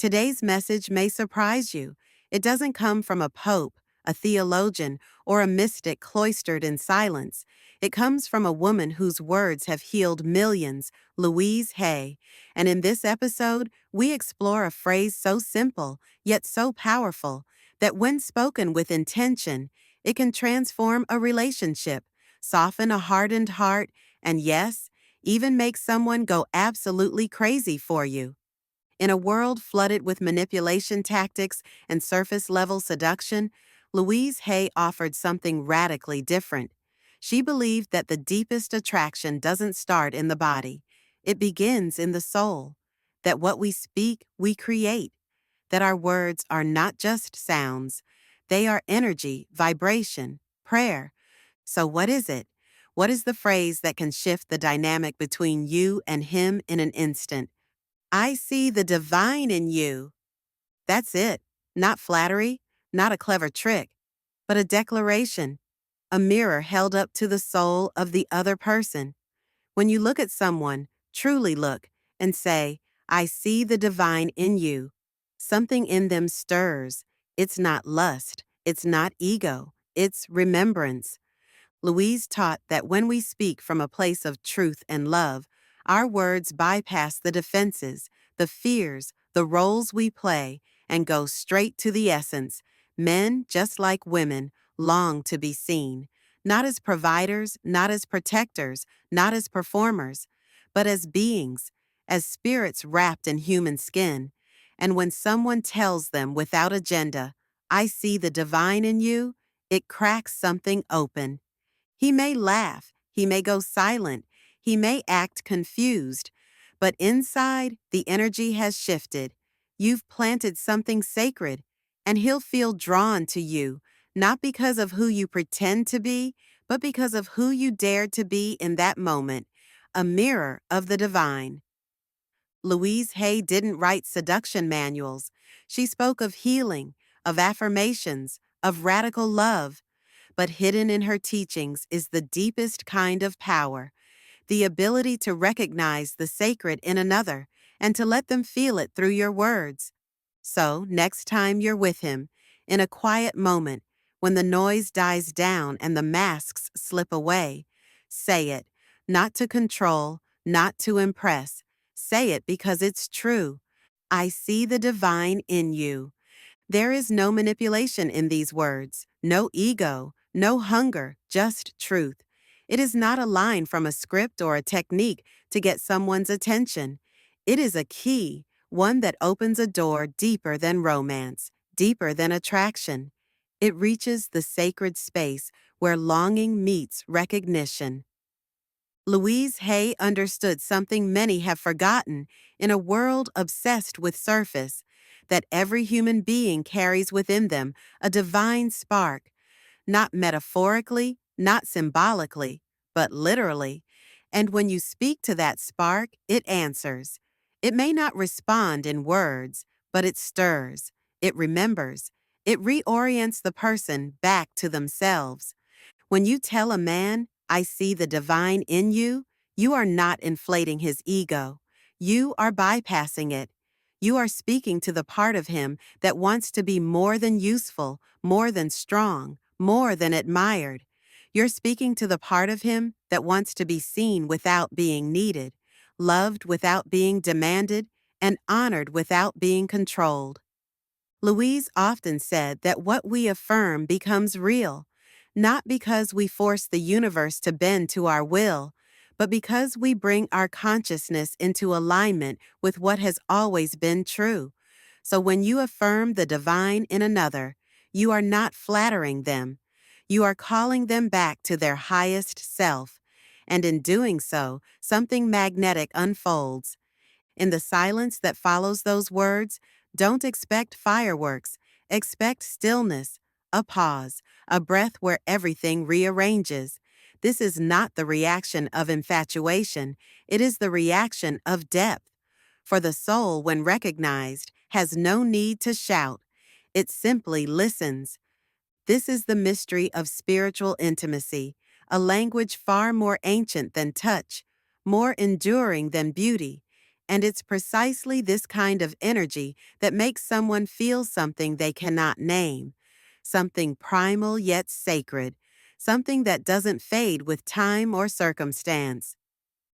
Today's message may surprise you. It doesn't come from a pope, a theologian, or a mystic cloistered in silence. It comes from a woman whose words have healed millions, Louise Hay. And in this episode, we explore a phrase so simple, yet so powerful, that when spoken with intention, it can transform a relationship, soften a hardened heart, and yes, even make someone go absolutely crazy for you. In a world flooded with manipulation tactics and surface level seduction, Louise Hay offered something radically different. She believed that the deepest attraction doesn't start in the body, it begins in the soul. That what we speak, we create. That our words are not just sounds, they are energy, vibration, prayer. So, what is it? What is the phrase that can shift the dynamic between you and him in an instant? I see the divine in you. That's it. Not flattery, not a clever trick, but a declaration, a mirror held up to the soul of the other person. When you look at someone, truly look, and say, I see the divine in you. Something in them stirs. It's not lust, it's not ego, it's remembrance. Louise taught that when we speak from a place of truth and love, our words bypass the defenses, the fears, the roles we play, and go straight to the essence. Men, just like women, long to be seen, not as providers, not as protectors, not as performers, but as beings, as spirits wrapped in human skin. And when someone tells them without agenda, I see the divine in you, it cracks something open. He may laugh, he may go silent, he may act confused, but inside, the energy has shifted. You've planted something sacred, and he'll feel drawn to you, not because of who you pretend to be, but because of who you dared to be in that moment, a mirror of the divine. Louise Hay didn't write seduction manuals. She spoke of healing, of affirmations, of radical love. But hidden in her teachings is the deepest kind of power, the ability to recognize the sacred in another and to let them feel it through your words. So, next time you're with him, in a quiet moment, when the noise dies down and the masks slip away, say it, not to control, not to impress. Say it because it's true. I see the divine in you. There is no manipulation in these words, no ego, no hunger, just truth. It is not a line from a script or a technique to get someone's attention. It is a key, one that opens a door deeper than romance, deeper than attraction. It reaches the sacred space where longing meets recognition. Louise Hay understood something many have forgotten in a world obsessed with surface, that every human being carries within them a divine spark, not metaphorically, not symbolically, but literally. And when you speak to that spark, it answers. It may not respond in words, but it stirs, it remembers, it reorients the person back to themselves. When you tell a man, I see the divine in you, you are not inflating his ego. You are bypassing it. You are speaking to the part of him that wants to be more than useful, more than strong, more than admired. You're speaking to the part of him that wants to be seen without being needed, loved without being demanded, and honored without being controlled. Louise often said that what we affirm becomes real, not because we force the universe to bend to our will, but because we bring our consciousness into alignment with what has always been true. So when you affirm the divine in another, you are not flattering them. You are calling them back to their highest self. And in doing so, something magnetic unfolds. In the silence that follows those words, don't expect fireworks. Expect stillness, a pause, a breath where everything rearranges. This is not the reaction of infatuation, it is the reaction of depth. For the soul, when recognized, has no need to shout. It simply listens. This is the mystery of spiritual intimacy, a language far more ancient than touch, more enduring than beauty, And it's precisely this kind of energy that makes someone feel something they cannot name, something primal yet sacred, something that doesn't fade with time or circumstance.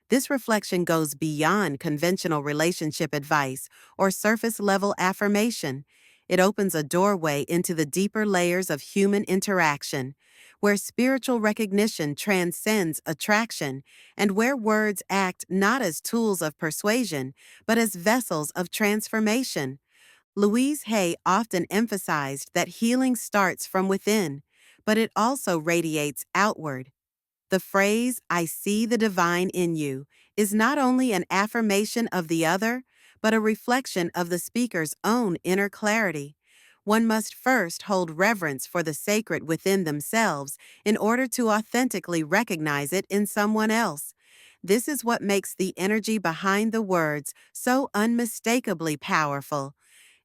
This reflection goes beyond conventional relationship advice or surface level affirmation. It opens a doorway into the deeper layers of human interaction, where spiritual recognition transcends attraction and where words act not as tools of persuasion, but as vessels of transformation. Louise Hay often emphasized that healing starts from within, but it also radiates outward. The phrase, "I see the divine in you," is not only an affirmation of the other, but a reflection of the speaker's own inner clarity. One must first hold reverence for the sacred within themselves in order to authentically recognize it in someone else. This is what makes the energy behind the words so unmistakably powerful.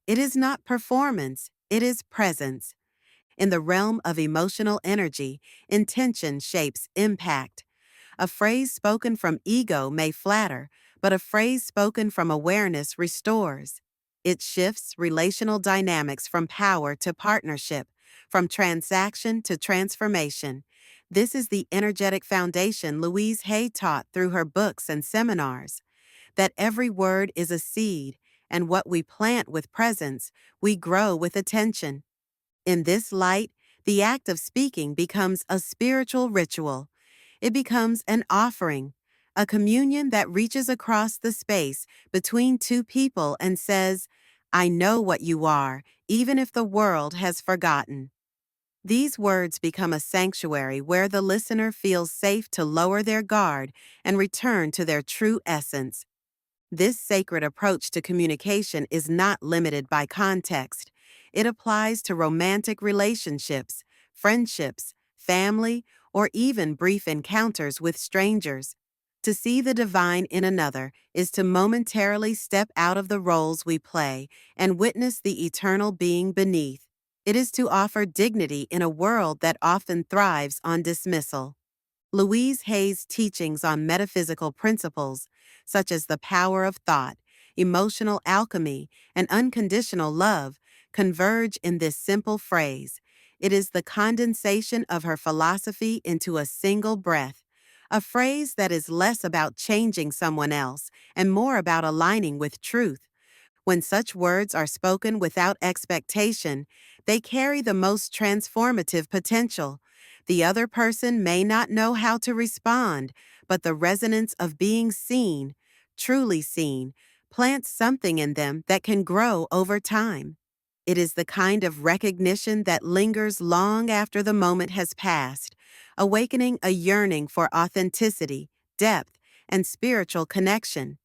It is not performance, it is presence. In the realm of emotional energy, intention shapes impact. A phrase spoken from ego may flatter, but a phrase spoken from awareness restores. It shifts relational dynamics from power to partnership, from transaction to transformation. This is the energetic foundation Louise Hay taught through her books and seminars, that every word is a seed, and what we plant with presence, we grow with attention. In this light, the act of speaking becomes a spiritual ritual. It becomes an offering, a communion that reaches across the space between two people and says, "I know what you are, even if the world has forgotten." These words become a sanctuary where the listener feels safe to lower their guard and return to their true essence. This sacred approach to communication is not limited by context. It applies to romantic relationships, friendships, family, or even brief encounters with strangers. To see the divine in another is to momentarily step out of the roles we play and witness the eternal being beneath. It is to offer dignity in a world that often thrives on dismissal. Louise Hay's teachings on metaphysical principles, such as the power of thought, emotional alchemy, and unconditional love, converge in this simple phrase. It is the condensation of her philosophy into a single breath, a phrase that is less about changing someone else and more about aligning with truth. When such words are spoken without expectation, they carry the most transformative potential. The other person may not know how to respond, but the resonance of being seen, truly seen, plants something in them that can grow over time. It is the kind of recognition that lingers long after the moment has passed, awakening a yearning for authenticity, depth, and spiritual connection.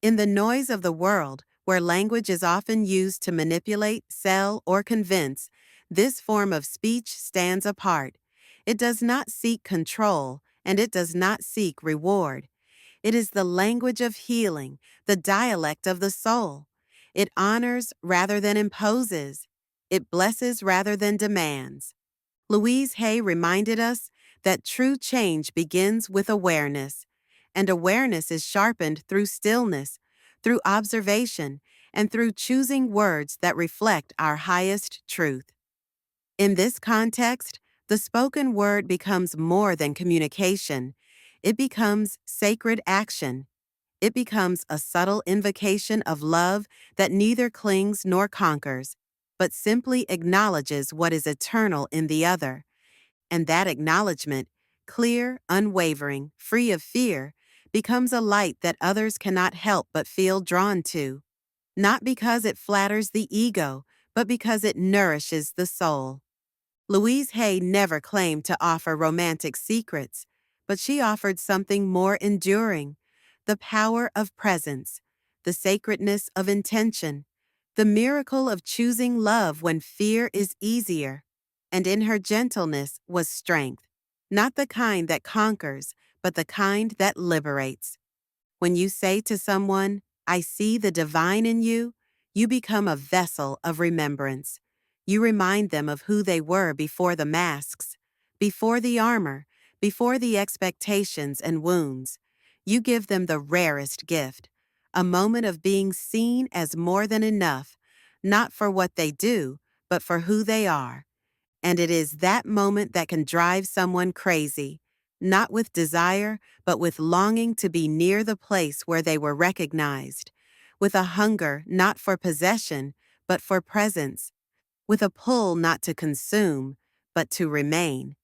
In the noise of the world, where language is often used to manipulate, sell, or convince, this form of speech stands apart. It does not seek control, and it does not seek reward. It is the language of healing, the dialect of the soul. It honors rather than imposes. It blesses rather than demands. Louise Hay reminded us that true change begins with awareness, and awareness is sharpened through stillness, through observation, and through choosing words that reflect our highest truth. In this context, the spoken word becomes more than communication. It becomes sacred action. It becomes a subtle invocation of love that neither clings nor conquers, but simply acknowledges what is eternal in the other. And that acknowledgement, clear, unwavering, free of fear, becomes a light that others cannot help but feel drawn to, not because it flatters the ego, but because it nourishes the soul. Louise Hay never claimed to offer romantic secrets, but she offered something more enduring: the power of presence, the sacredness of intention, the miracle of choosing love when fear is easier. And in her gentleness was strength, not the kind that conquers, but the kind that liberates. When you say to someone, "I see the divine in you," you become a vessel of remembrance. You remind them of who they were before the masks, before the armor, before the expectations and wounds. You give them the rarest gift, a moment of being seen as more than enough, not for what they do, but for who they are. And it is that moment that can drive someone crazy, not with desire, but with longing to be near the place where they were recognized, with a hunger not for possession, but for presence, with a pull not to consume, but to remain.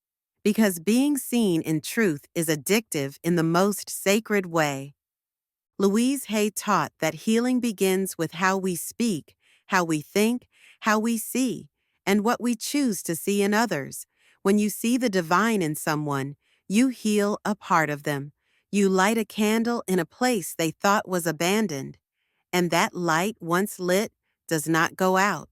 Because being seen in truth is addictive in the most sacred way. Louise Hay taught that healing begins with how we speak, how we think, how we see, and what we choose to see in others. When you see the divine in someone, you heal a part of them. You light a candle in a place they thought was abandoned, and that light, once lit, does not go out.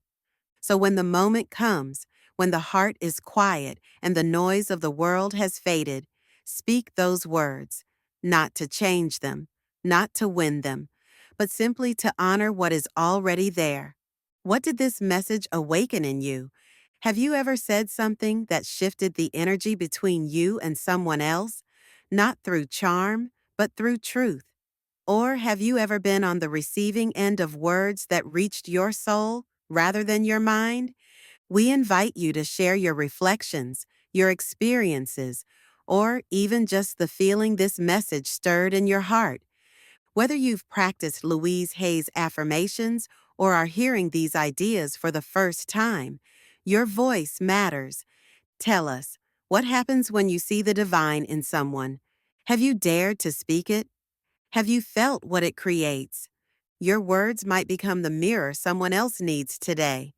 So when the moment comes, when the heart is quiet and the noise of the world has faded, speak those words, not to change them, not to win them, but simply to honor what is already there. What did this message awaken in you? Have you ever said something that shifted the energy between you and someone else, not through charm, but through truth? Or have you ever been on the receiving end of words that reached your soul rather than your mind? We invite you to share your reflections, your experiences, or even just the feeling this message stirred in your heart. Whether you've practiced Louise Hay's affirmations or are hearing these ideas for the first time, your voice matters. Tell us, what happens when you see the divine in someone? Have you dared to speak it? Have you felt what it creates? Your words might become the mirror someone else needs today.